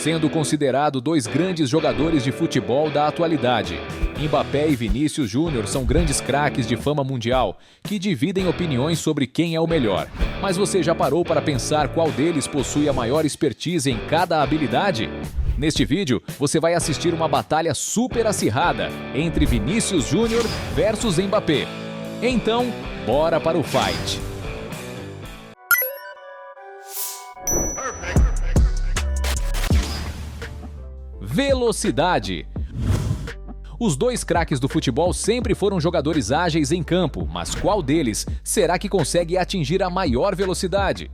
sendo considerado dois grandes jogadores de futebol da atualidade. Mbappé e Vinícius Júnior são grandes craques de fama mundial, que dividem opiniões sobre quem é o melhor. Mas você já parou para pensar qual deles possui a maior expertise em cada habilidade? Neste vídeo, você vai assistir uma batalha super acirrada entre Vinícius Júnior versus Mbappé. Então, bora para o fight! Velocidade. Os dois craques do futebol sempre foram jogadores ágeis em campo, mas qual deles será que consegue atingir a maior velocidade?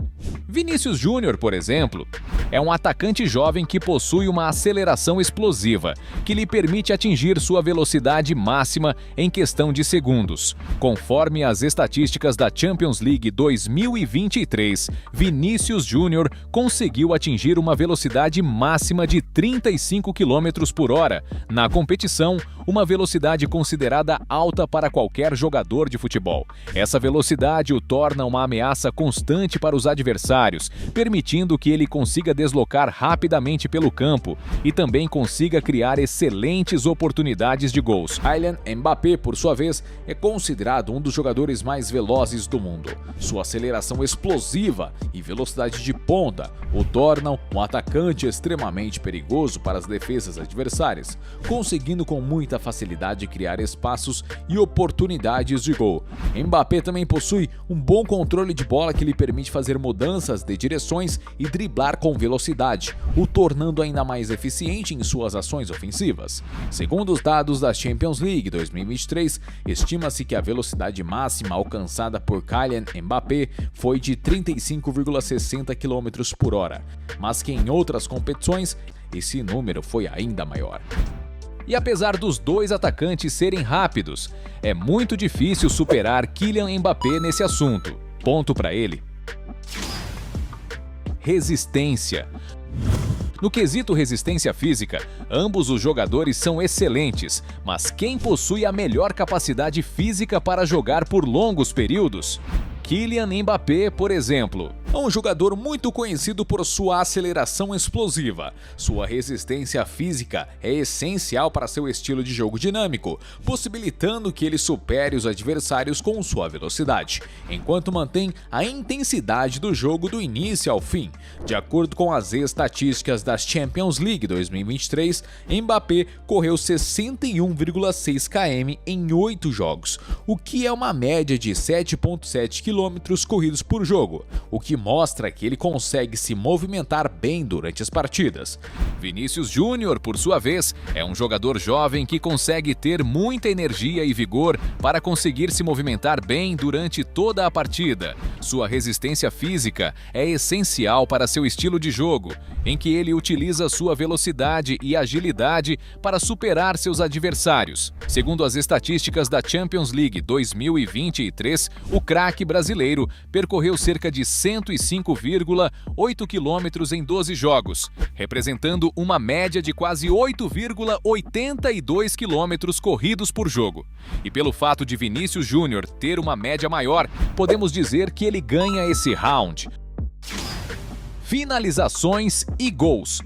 Vinícius Júnior, por exemplo, é um atacante jovem que possui uma aceleração explosiva, que lhe permite atingir sua velocidade máxima em questão de segundos. Conforme as estatísticas da Champions League 2023, Vinícius Júnior conseguiu atingir uma velocidade máxima de 35 km por hora. Na competição, uma velocidade considerada alta para qualquer jogador de futebol. Essa velocidade o torna uma ameaça constante para os adversários, permitindo que ele consiga deslocar rapidamente pelo campo e também consiga criar excelentes oportunidades de gols. Kylian Mbappé, por sua vez, é considerado um dos jogadores mais velozes do mundo. Sua aceleração explosiva e velocidade de ponta o tornam um atacante extremamente perigoso para as defesas adversárias, conseguindo com muita facilidade criar espaços e oportunidades de gol. Mbappé também possui um bom controle de bola que lhe permite fazer mudanças de direções e driblar com velocidade, o tornando ainda mais eficiente em suas ações ofensivas. Segundo os dados da Champions League 2023, estima-se que a velocidade máxima alcançada por Kylian Mbappé foi de 35,60 km por hora, mas que em outras competições esse número foi ainda maior. E apesar dos dois atacantes serem rápidos, é muito difícil superar Kylian Mbappé nesse assunto. Ponto para ele. Resistência. No quesito resistência física, ambos os jogadores são excelentes, mas quem possui a melhor capacidade física para jogar por longos períodos? Kylian Mbappé, por exemplo, é um jogador muito conhecido por sua aceleração explosiva. Sua resistência física é essencial para seu estilo de jogo dinâmico, possibilitando que ele supere os adversários com sua velocidade, enquanto mantém a intensidade do jogo do início ao fim. De acordo com as estatísticas da Champions League 2023, Mbappé correu 61,6 km em 8 jogos, o que é uma média de 7,7 km corridos por jogo, o que mostra que ele consegue se movimentar bem durante as partidas. Vinícius Júnior, por sua vez, é um jogador jovem que consegue ter muita energia e vigor para conseguir se movimentar bem durante toda a partida. Sua resistência física é essencial para seu estilo de jogo, em que ele utiliza sua velocidade e agilidade para superar seus adversários. Segundo as estatísticas da Champions League 2023, o craque brasileiro percorreu cerca de 105,8 km em 12 jogos, representando uma média de quase 8,82 km corridos por jogo. E pelo fato de Vinícius Júnior ter uma média maior, podemos dizer que ele ganha esse round. Finalizações e gols.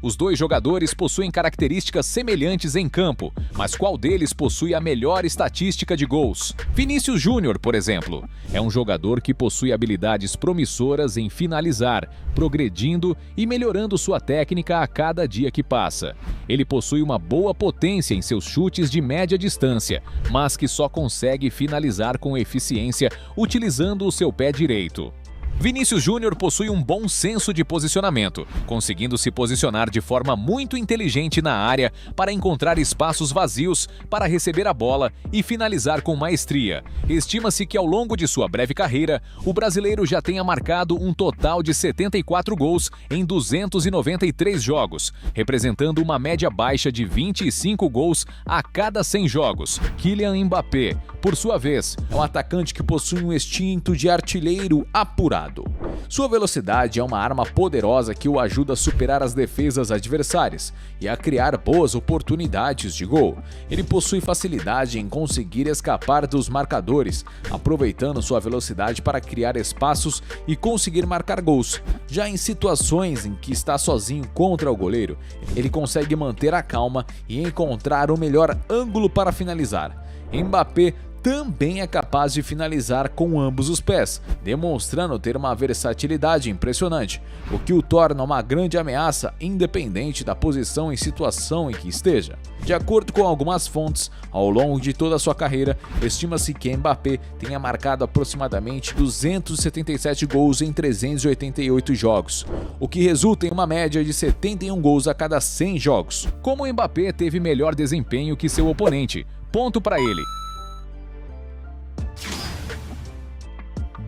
Os dois jogadores possuem características semelhantes em campo, mas qual deles possui a melhor estatística de gols? Vinícius Júnior, por exemplo, é um jogador que possui habilidades promissoras em finalizar, progredindo e melhorando sua técnica a cada dia que passa. Ele possui uma boa potência em seus chutes de média distância, mas que só consegue finalizar com eficiência utilizando o seu pé direito. Vinícius Júnior possui um bom senso de posicionamento, conseguindo se posicionar de forma muito inteligente na área para encontrar espaços vazios para receber a bola e finalizar com maestria. Estima-se que ao longo de sua breve carreira, o brasileiro já tenha marcado um total de 74 gols em 293 jogos, representando uma média baixa de 25 gols a cada 100 jogos. Kylian Mbappé, por sua vez, é um atacante que possui um instinto de artilheiro apurado. lado. Sua velocidade é uma arma poderosa que o ajuda a superar as defesas adversárias e a criar boas oportunidades de gol. Ele possui facilidade em conseguir escapar dos marcadores, aproveitando sua velocidade para criar espaços e conseguir marcar gols. Já em situações em que está sozinho contra o goleiro, ele consegue manter a calma e encontrar o melhor ângulo para finalizar. Mbappé também é capaz de finalizar com ambos os pés, demonstrando ter uma versatilidade impressionante, o que o torna uma grande ameaça independente da posição e situação em que esteja. De acordo com algumas fontes, ao longo de toda a sua carreira, estima-se que Mbappé tenha marcado aproximadamente 277 gols em 388 jogos, o que resulta em uma média de 71 gols a cada 100 jogos. Como Mbappé teve melhor desempenho que seu oponente? Ponto para ele.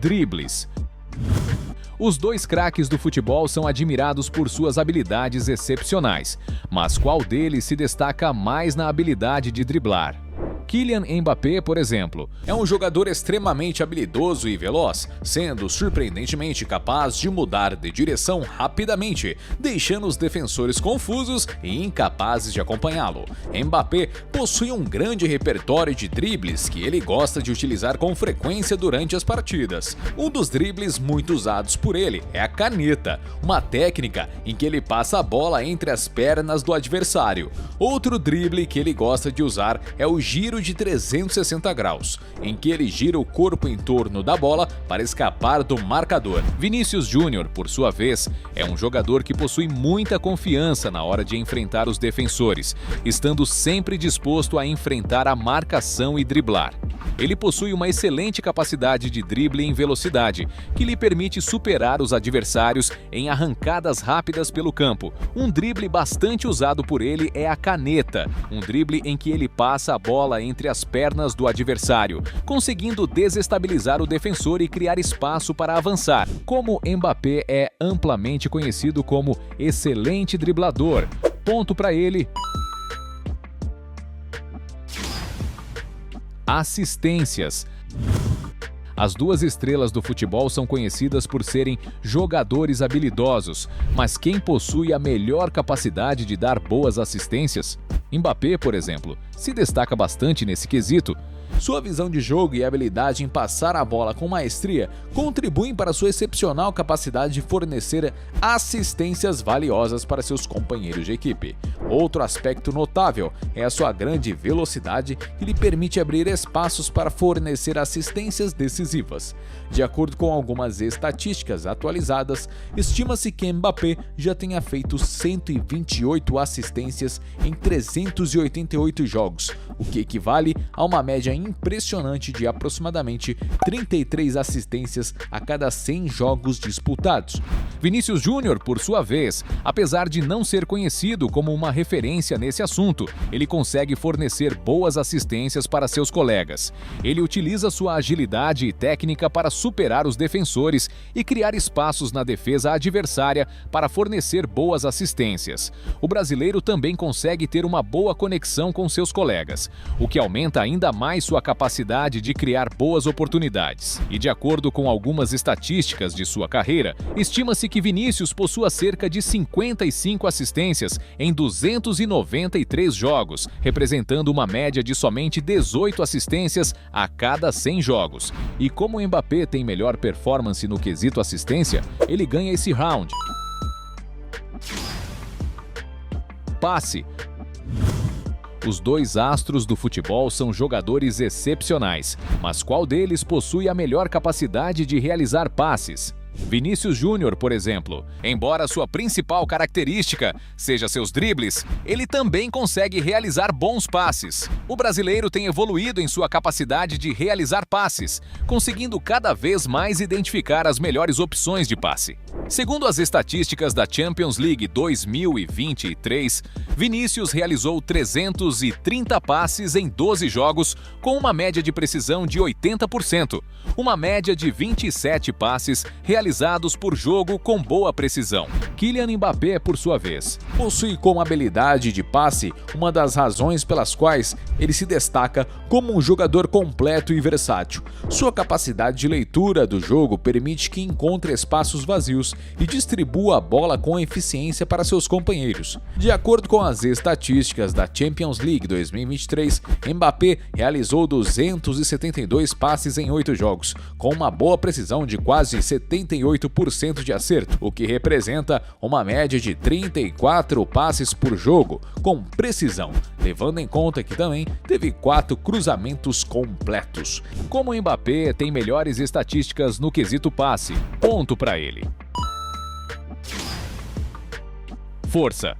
Dribles. Os dois craques do futebol são admirados por suas habilidades excepcionais, mas qual deles se destaca mais na habilidade de driblar? Kylian Mbappé, por exemplo, é um jogador extremamente habilidoso e veloz, sendo surpreendentemente capaz de mudar de direção rapidamente, deixando os defensores confusos e incapazes de acompanhá-lo. Mbappé possui um grande repertório de dribles que ele gosta de utilizar com frequência durante as partidas. Um dos dribles muito usados por ele é a caneta, uma técnica em que ele passa a bola entre as pernas do adversário. Outro drible que ele gosta de usar é o giro de 360 graus, em que ele gira o corpo em torno da bola para escapar do marcador. Vinícius Júnior, por sua vez, é um jogador que possui muita confiança na hora de enfrentar os defensores, estando sempre disposto a enfrentar a marcação e driblar. Ele possui uma excelente capacidade de drible em velocidade, que lhe permite superar os adversários em arrancadas rápidas pelo campo. Um drible bastante usado por ele é a caneta, um drible em que ele passa a bola entre as pernas do adversário, conseguindo desestabilizar o defensor e criar espaço para avançar. Como Mbappé é amplamente conhecido como excelente driblador, ponto para ele. Assistências. As duas estrelas do futebol são conhecidas por serem jogadores habilidosos, mas quem possui a melhor capacidade de dar boas assistências? Mbappé, por exemplo, se destaca bastante nesse quesito. Sua visão de jogo e habilidade em passar a bola com maestria contribuem para sua excepcional capacidade de fornecer assistências valiosas para seus companheiros de equipe. Outro aspecto notável é a sua grande velocidade, que lhe permite abrir espaços para fornecer assistências decisivas. De acordo com algumas estatísticas atualizadas, estima-se que Mbappé já tenha feito 128 assistências em 388 jogos, o que equivale a uma média impressionante de aproximadamente 33 assistências a cada 100 jogos disputados. Vinícius Júnior, por sua vez, apesar de não ser conhecido como uma referência nesse assunto, ele consegue fornecer boas assistências para seus colegas. Ele utiliza sua agilidade e técnica para superar os defensores e criar espaços na defesa adversária para fornecer boas assistências. O brasileiro também consegue ter uma boa conexão com seus colegas, o que aumenta ainda mais sua capacidade de criar boas oportunidades. E de acordo com algumas estatísticas de sua carreira, estima-se que Vinícius possua cerca de 55 assistências em 293 jogos, representando uma média de somente 18 assistências a cada 100 jogos. E como o Mbappé tem melhor performance no quesito assistência, ele ganha esse round. Passe. Os dois astros do futebol são jogadores excepcionais, mas qual deles possui a melhor capacidade de realizar passes? Vinícius Júnior, por exemplo, embora sua principal característica seja seus dribles, ele também consegue realizar bons passes. O brasileiro tem evoluído em sua capacidade de realizar passes, conseguindo cada vez mais identificar as melhores opções de passe. Segundo as estatísticas da Champions League 2023, Vinícius realizou 330 passes em 12 jogos, com uma média de precisão de 80%, uma média de 27 passes realizados realizados por jogo com boa precisão. Kylian Mbappé, por sua vez, possui como habilidade de passe uma das razões pelas quais ele se destaca como um jogador completo e versátil. Sua capacidade de leitura do jogo permite que encontre espaços vazios e distribua a bola com eficiência para seus companheiros. De acordo com as estatísticas da Champions League 2023, Mbappé realizou 272 passes em 8 jogos, com uma boa precisão de quase 78% de acerto, o que representa uma média de 34 passes por jogo, com precisão, levando em conta que também teve 4 cruzamentos completos. Como o Mbappé tem melhores estatísticas no quesito passe, ponto para ele. Força.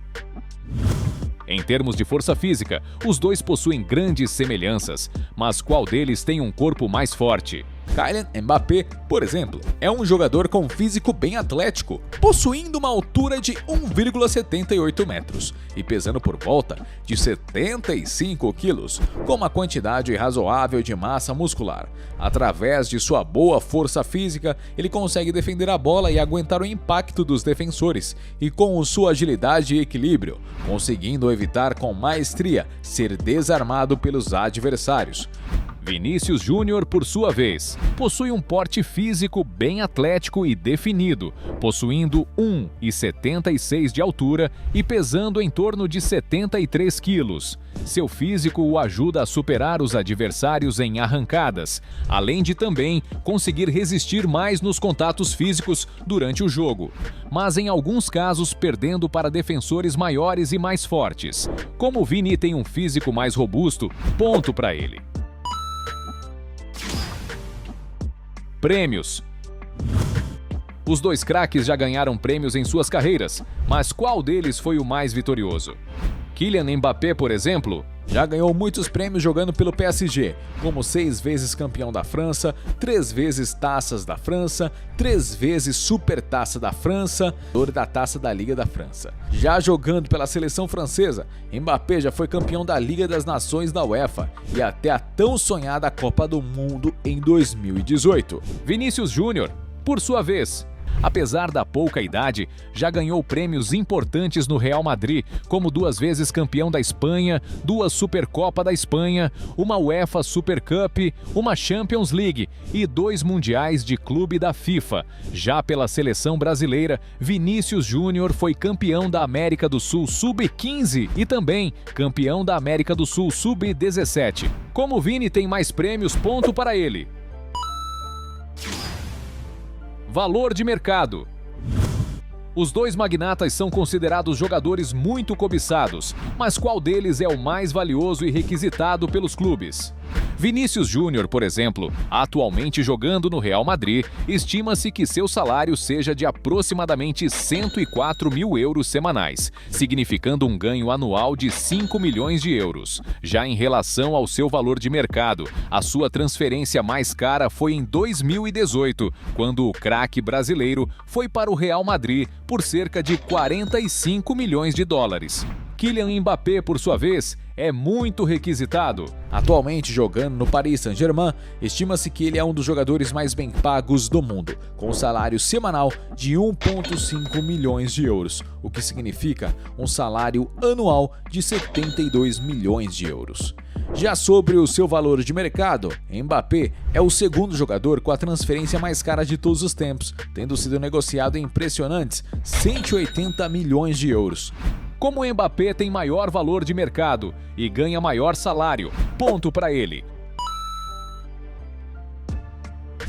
Em termos de força física, os dois possuem grandes semelhanças, mas qual deles tem um corpo mais forte? Kylian Mbappé, por exemplo, é um jogador com físico bem atlético, possuindo uma altura de 1,78 metros e pesando por volta de 75 quilos, com uma quantidade razoável de massa muscular. Através de sua boa força física, ele consegue defender a bola e aguentar o impacto dos defensores, e com sua agilidade e equilíbrio, conseguindo evitar com maestria ser desarmado pelos adversários. Vinícius Júnior, por sua vez, possui um porte físico bem atlético e definido, possuindo 1,76 de altura e pesando em torno de 73 quilos. Seu físico o ajuda a superar os adversários em arrancadas, além de também conseguir resistir mais nos contatos físicos durante o jogo, mas em alguns casos perdendo para defensores maiores e mais fortes. Como o Vini tem um físico mais robusto, ponto para ele. Prêmios. Os dois craques já ganharam prêmios em suas carreiras, mas qual deles foi o mais vitorioso? Kylian Mbappé, por exemplo, já ganhou muitos prêmios jogando pelo PSG, como 6 vezes campeão da França, 3 vezes Taças da França, 3 vezes Supertaça da França, dor da Taça da Liga da França. Já jogando pela seleção francesa, Mbappé já foi campeão da Liga das Nações da UEFA e até a tão sonhada Copa do Mundo em 2018. Vinícius Júnior, por sua vez, apesar da pouca idade, já ganhou prêmios importantes no Real Madrid, como 2 vezes campeão da Espanha, 2 Supercopa da Espanha, uma UEFA Super Cup, uma Champions League e 2 Mundiais de Clube da FIFA. Já pela seleção brasileira, Vinícius Júnior foi campeão da América do Sul Sub-15 e também campeão da América do Sul Sub-17. Como o Vini tem mais prêmios, ponto para ele. Valor de mercado. Os dois magnatas são considerados jogadores muito cobiçados, mas qual deles é o mais valioso e requisitado pelos clubes? Vinícius Júnior, por exemplo, atualmente jogando no Real Madrid, estima-se que seu salário seja de aproximadamente 104 mil euros semanais, significando um ganho anual de 5 milhões de euros. Já em relação ao seu valor de mercado, a sua transferência mais cara foi em 2018, quando o craque brasileiro foi para o Real Madrid por cerca de 45 milhões de dólares. Kylian Mbappé, por sua vez, é muito requisitado. Atualmente jogando no Paris Saint-Germain, estima-se que ele é um dos jogadores mais bem pagos do mundo, com um salário semanal de 1,5 milhões de euros, o que significa um salário anual de 72 milhões de euros. Já sobre o seu valor de mercado, Mbappé é o segundo jogador com a transferência mais cara de todos os tempos, tendo sido negociado em impressionantes 180 milhões de euros. Como o Mbappé tem maior valor de mercado e ganha maior salário, ponto para ele.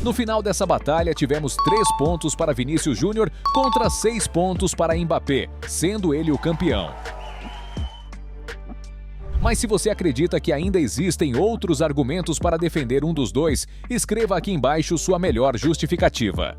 No final dessa batalha, tivemos 3 pontos para Vinícius Júnior contra 6 pontos para Mbappé, sendo ele o campeão. Mas se você acredita que ainda existem outros argumentos para defender um dos dois, escreva aqui embaixo sua melhor justificativa.